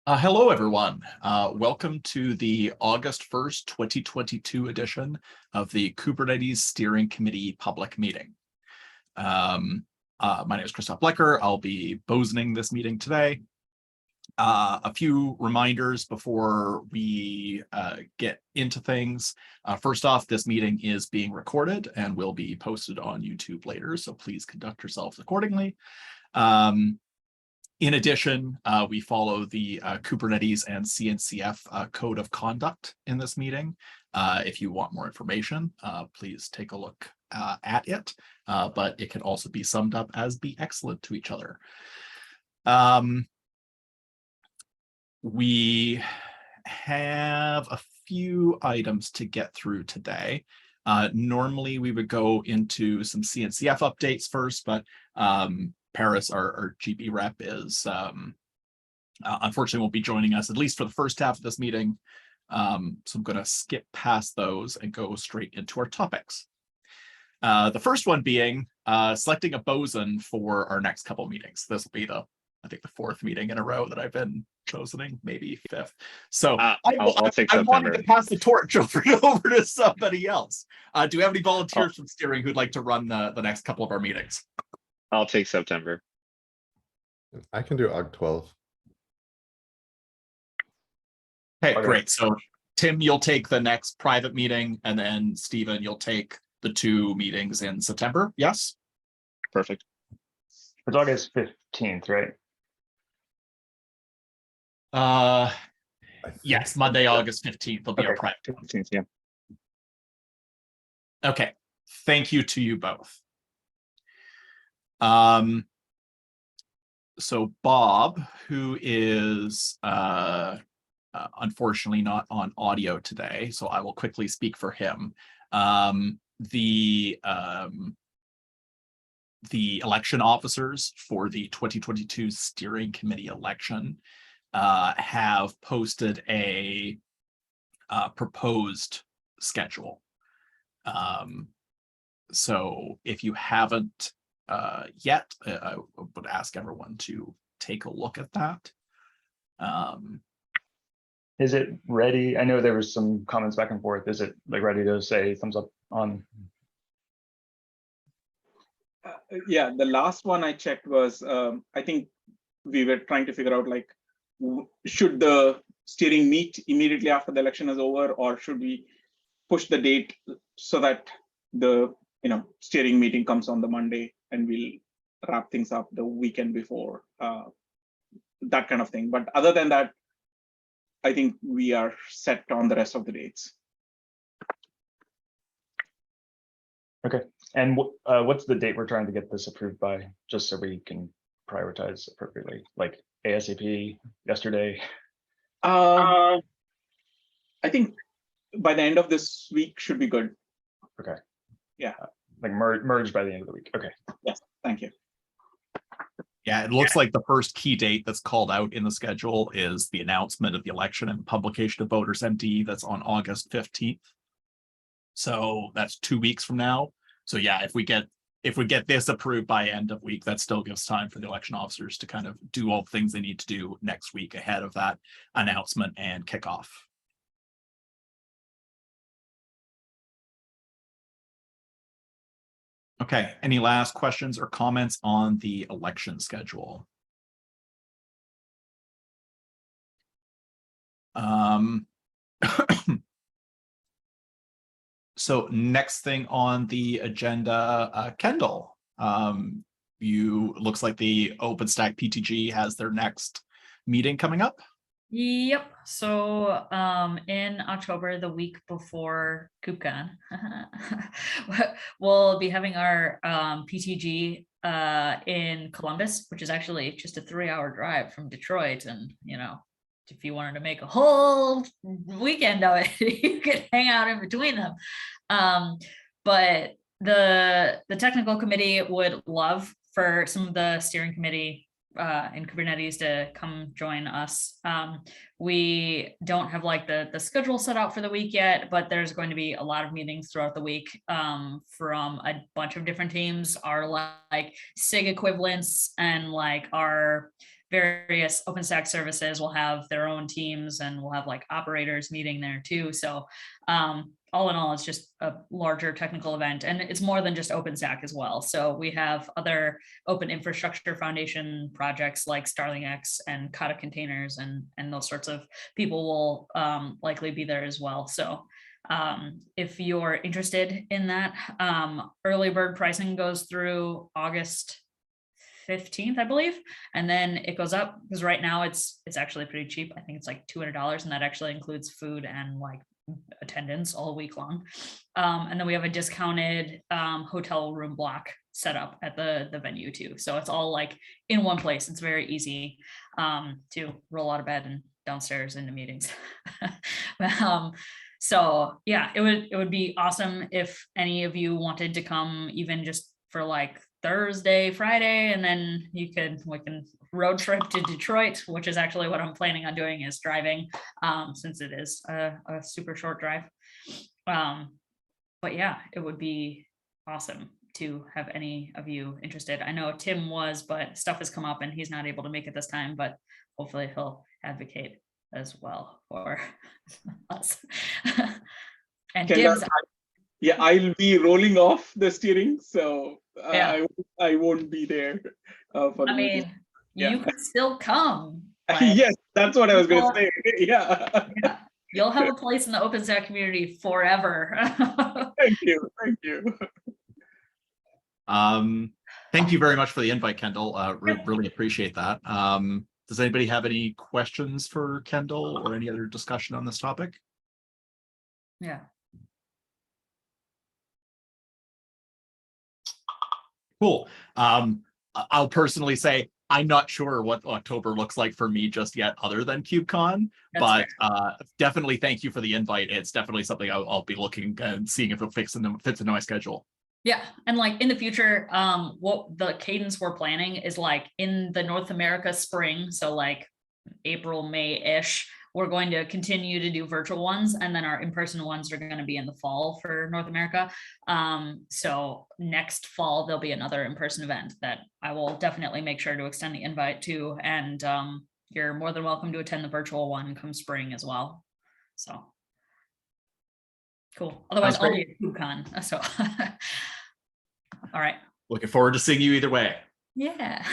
Hello, everyone. Welcome to the August 1st, 2022 edition of the Kubernetes Steering Committee public meeting. My name is Christoph Blecker. I'll be bosoning this meeting today. A few reminders before we get into things. First off, this meeting is being recorded and will be posted on YouTube later, so please conduct yourselves accordingly. In addition, we follow the Kubernetes and CNCF code of conduct in this meeting. If you want more information, please take a look at it, but it can also be summed up as be excellent to each other. We have a few items to get through today. Normally, we would go into some CNCF updates first, but Paris, our GB rep, is unfortunately won't be joining us, at least for the first half of this meeting. So I'm going to skip past those and go straight into our topics. The first one being selecting a boson for our next couple meetings. This will be I think the fourth meeting in a row that I've been chosen, maybe fifth. So I'll take I September. wanted to pass the torch over to somebody else. Do we have any volunteers from steering who'd like to run the next couple of our meetings? I'll take September. I can do Aug 12. Okay, great. So Tim, you'll take the next private meeting, and then Stephen, you'll take the two meetings in September. Yes? Perfect. It's August 15th, right? Yes, Monday, August 15th will be our private. 15th, yeah. Okay. Thank you to you both. So Bob, who is unfortunately not on audio today, so I will quickly speak for him. The election officers for the 2022 steering committee election have posted a proposed schedule. So if you haven't yet, I would ask everyone to take a look at that. Is it ready? I know there was some comments back and forth. Is it like ready to say thumbs up on? Yeah, the last one I checked was, I think we were trying to figure out, like, should the steering meet immediately after the election is over, or should we push the date so that the steering meeting comes on the Monday and we'll wrap things up the weekend before, that kind of thing. But other than that, I think we are set on the rest of the dates. Okay, and what's the date we're trying to get this approved by, just so we can prioritize appropriately, like ASAP, yesterday? I think by the end of this week should be good. Okay. Yeah. Like merge by the end of the week. Okay. Yes, thank you. Yeah, it looks like the first key date that's called out in the schedule is the announcement of the election and publication of voters MD. That's on August 15th. So that's 2 weeks from now. So yeah, if we get this approved by end of week, that still gives time for the election officers to kind of do all the things they need to do next week ahead of that announcement and kickoff. Okay, any last questions or comments on the election schedule? So next thing on the agenda, Kendall, looks like the OpenStack PTG has their next meeting coming up. Yep. So in October, the week before KubeCon, we'll be having our PTG in Columbus, which is actually just a 3-hour drive from Detroit. And, if you wanted to make a whole weekend of it, you could hang out in between them. But the technical committee would love for some of the steering committee in Kubernetes to come join us. We don't have like the schedule set out for the week yet, but there's going to be a lot of meetings throughout the week from a bunch of different teams. Our like SIG equivalents and like our various OpenStack services will have their own teams, and we'll have like operators meeting there too. So all in all, it's just a larger technical event, and it's more than just OpenStack as well. So we have other Open Infrastructure Foundation projects like Starling X and Kata containers, and those sorts of people will likely be there as well. So if you're interested in that, early bird pricing goes through August 15th, I believe, and then it goes up because right now it's actually pretty cheap. I think it's like $200, and that actually includes food and like attendance all week long. And then we have a discounted hotel room block set up at the venue too. So it's all like in one place. It's very easy to roll out of bed and downstairs into meetings. So yeah, it would be awesome if any of you wanted to come, even just for like Thursday, Friday, and then we can road trip to Detroit, which is actually what I'm planning on doing, is driving, since it is a super short drive. But yeah, it would be awesome to have any of you interested. I know Tim was, but stuff has come up and he's not able to make it this time, but hopefully he'll advocate as well for us. And Kendall, Dibs, yeah, I'll be rolling off the steering, so Yeah. I won't be there for the I meeting. mean, Yeah. you could still come. but Yes, that's what I was going Well, to say. Yeah. yeah, you'll have a place in the OpenStack community forever. Thank you. Thank you. Thank you very much for the invite, Kendall. Really appreciate that. Does anybody have any questions for Kendall or any other discussion on this topic? Yeah. Cool. I'll personally say I'm not sure what October looks like for me just yet, other than KubeCon. That's But definitely thank you for the invite. It's definitely something I'll be looking and seeing if it fits into my schedule. Yeah, and like in the future, what the cadence we're planning is like in the North America spring, so like April, May-ish, we're going to continue to do virtual ones, and then our in-person ones are going to be in the fall for North America. So next fall there'll be another in-person event that I will definitely make sure to extend the invite to, and you're more than welcome to attend the virtual one come spring as well. So cool. Otherwise, I'll be at KubeCon. So all right. Looking forward to seeing you either way. Yeah.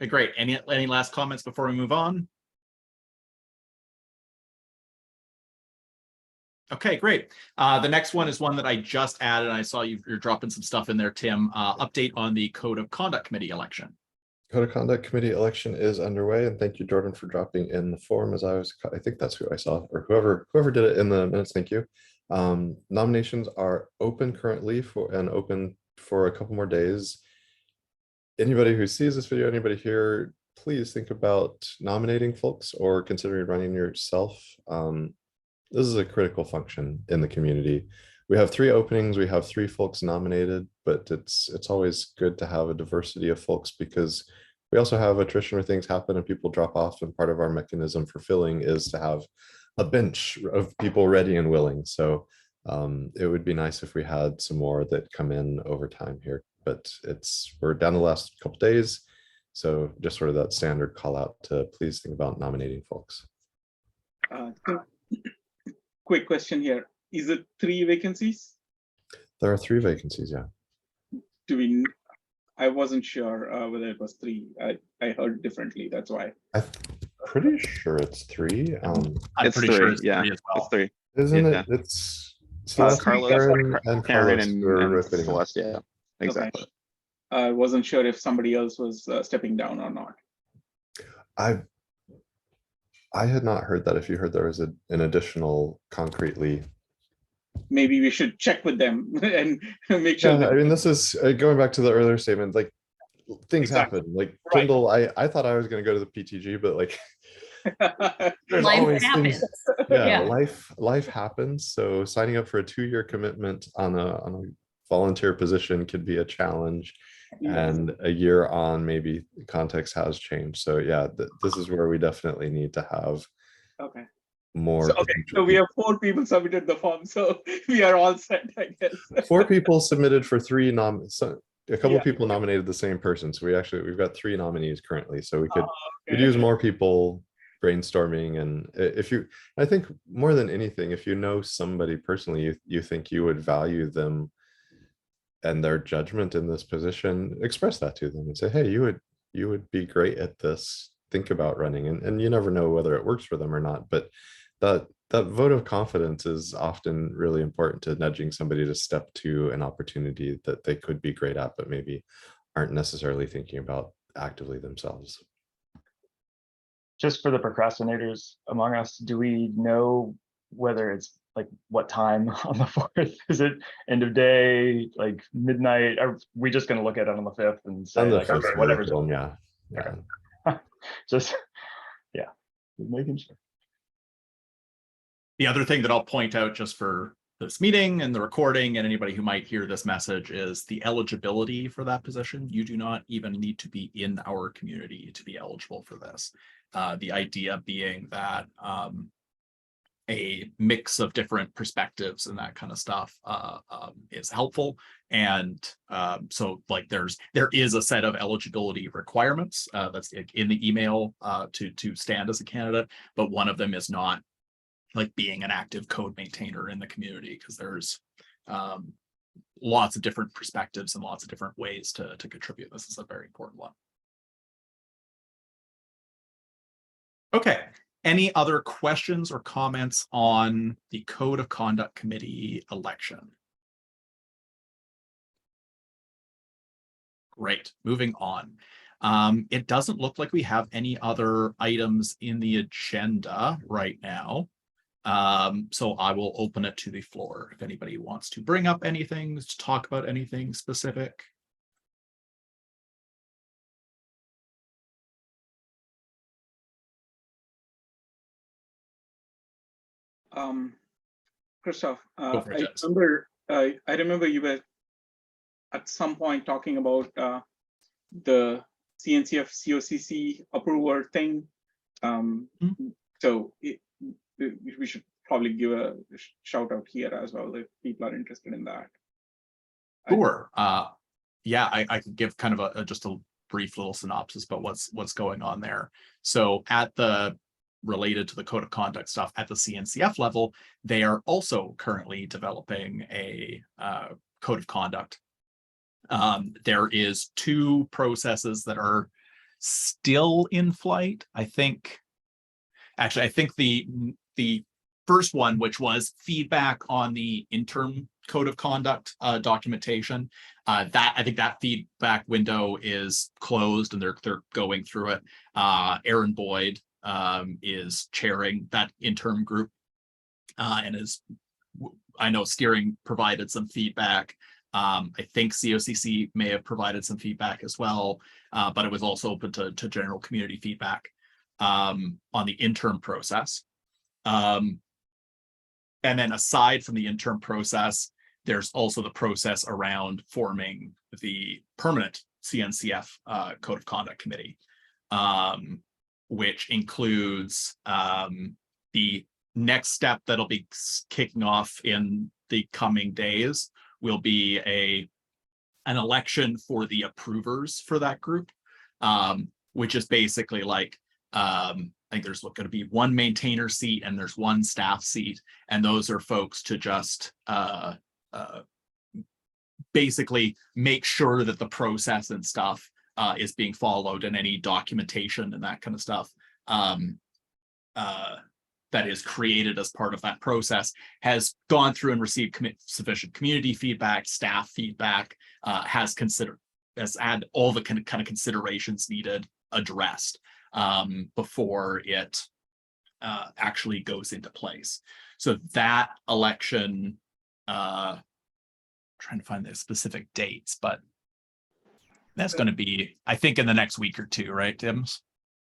Okay, great. Any last comments before we move on? Okay, great. The next one is one that I just added. I saw you're dropping some stuff in there, Tim. Update on the Code of Conduct Committee election. Code of Conduct Committee election is underway, and thank you, Jordan, for dropping in the form. I think that's who I saw, or whoever did it in the minutes. Thank you. Nominations are open currently open for a couple more days. Anybody who sees this video, anybody here, please think about nominating folks or considering running yourself. This is a critical function in the community. We have 3 openings, we have 3 folks nominated, but it's always good to have a diversity of folks, because we also have attrition where things happen and people drop off, and part of our mechanism for filling is to have a bench of people ready and willing. So it would be nice if we had some more that come in over time here, but we're down the last couple days. So just sort of that standard call out to please think about nominating folks. Quick question here. Is it 3 vacancies? There are 3 vacancies, yeah. I wasn't sure whether it was 3. I heard differently, that's why. I'm pretty sure it's 3. I'm It's pretty 3, sure it's yeah, 3 as well. it's 3. Isn't Yeah. it? It's Celeste, Carlos, Karen, and Karen, Carlos and who are rotating on. Celeste, yeah, exactly. I wasn't sure if somebody else was stepping down or not. I had not heard that. If you heard there was an additional concretely. Maybe we should check with them and make sure. Yeah, I mean, this is going back to the earlier statement, like things Exactly. happen. Like Right. Kindle, I thought I was going to go to the PTG, but like there's Life always happens. things. Yeah, Yeah. life happens. So signing up for a 2-year commitment on a volunteer position could be a challenge. And a year on, maybe the context has changed. So yeah, this is where we definitely need to have Okay. more. So we have 4 people submitted the form, so we are all set, I guess. 4 people submitted for 3 a couple Yeah. people nominated the same person, so we've got 3 nominees currently, so we could Okay. use more people brainstorming. And if you, I think more than anything, if you know somebody personally, you think you would value them and their judgment in this position, express that to them and say, hey, you would be great at this. Think about running, and you never know whether it works for them or not. But that vote of confidence is often really important to nudging somebody to step to an opportunity that they could be great at, but maybe aren't necessarily thinking about actively themselves. Just for the procrastinators among us, do we know whether it's like what time on the 4th? Is it end of day, like midnight? Are we just going to look at it on the 5th and say On the like, fifth, okay, we're whatever's going, yeah. just, yeah, just making sure. The other thing that I'll point out just for this meeting and the recording and anybody who might hear this message is the eligibility for that position. You do not even need to be in our community to be eligible for this. The idea being that a mix of different perspectives and that kind of stuff is helpful. And so like there is a set of eligibility requirements that's in the email to stand as a candidate, but one of them is not like being an active code maintainer in the community, because there's lots of different perspectives and lots of different ways to contribute. This is a very important one. Okay, any other questions or comments on the Code of Conduct Committee election? Great, moving on. It doesn't look like we have any other items in the agenda right now. So I will open it to the floor if anybody wants to bring up anything, to talk about anything specific. Christoph, Go for it, I remember you were at some point talking about the CNCF COCC approval thing. So we should probably give a shout out here as well if people are interested in that. Sure. Yeah, I could give kind of just a brief little synopsis about what's going on there. So related to the code of conduct stuff at the CNCF level, they are also currently developing a code of conduct. There is 2 processes that are still in flight. I think the first one, which was feedback on the interim code of conduct documentation, I think that feedback window is closed and they're going through it. Aaron Boyd is chairing that interim group and I know steering provided some feedback. I think COCC may have provided some feedback as well, but it was also open to general community feedback on the interim process. And then aside from the interim process, there's also the process around forming the permanent CNCF Code of Conduct Committee, which includes the next step that'll be kicking off in the coming days will be an election for the approvers for that group, which is basically like, I think there's going to be 1 maintainer seat and there's 1 staff seat, and those are folks to just basically make sure that the process and stuff is being followed, and any documentation and that kind of stuff that is created as part of that process has gone through and received sufficient community feedback, staff feedback, has had all the kind of considerations needed addressed before it actually goes into place. So that election, trying to find the specific dates, but that's going to be, I think, in the next week or 2, right, Tim's?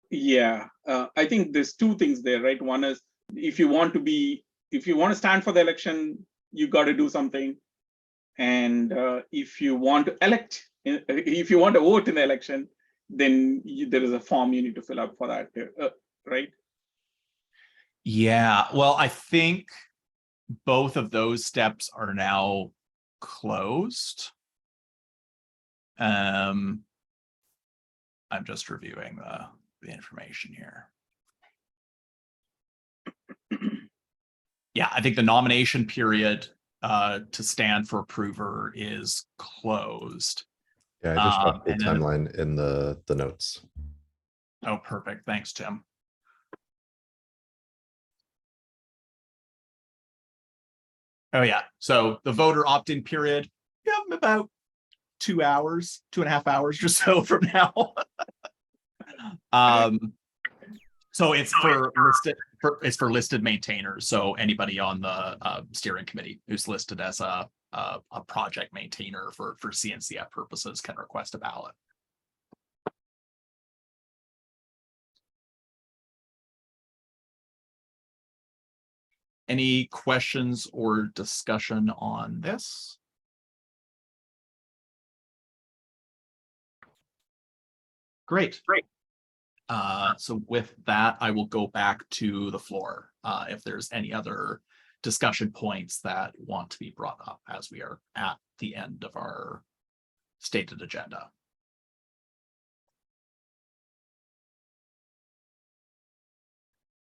Yeah, I think there's 2 things there, right? One is if you want to stand for the election, you got to do something. And if you want to if you want to vote in the election, then there is a form you need to fill out for that, right? Yeah, well, I think both of those steps are now closed. I'm just reviewing the information here. Yeah, I think the nomination period to stand for approver is closed. Yeah, I just dropped the and then- timeline in the notes. Oh, perfect. Thanks, Tim. Oh, yeah. So the voter opt-in period, yeah, about 2 hours, 2.5 hours or so from now. So it's for listed maintainers. So anybody on the steering committee who's listed as a project maintainer for CNCF purposes can request a ballot. Any questions or discussion on this? Great. So with that, I will go back to the floor. If there's any other discussion points that want to be brought up as we are at the end of our stated agenda.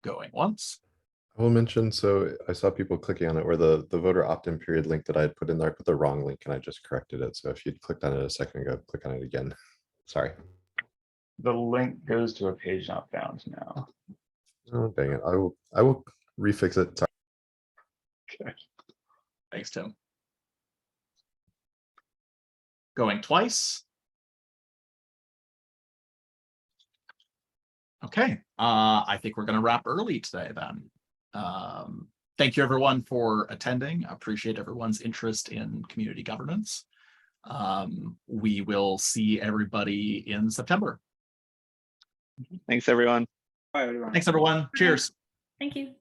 Going once. I will mention, so I saw people clicking on it where the voter opt-in period link that I had put in there, I put the wrong link and I just corrected it. So if you'd clicked on it a second ago, click on it again. Sorry. The link goes to a page not found now. Oh, dang it. I will refix it. Sorry. Okay. Thanks, Tim. Going twice. Okay, I think we're going to wrap early today then. Thank you everyone for attending. I appreciate everyone's interest in community governance. We will see everybody in September. Thanks, everyone. Bye, everyone. Thanks everyone. Cheers. Thank you.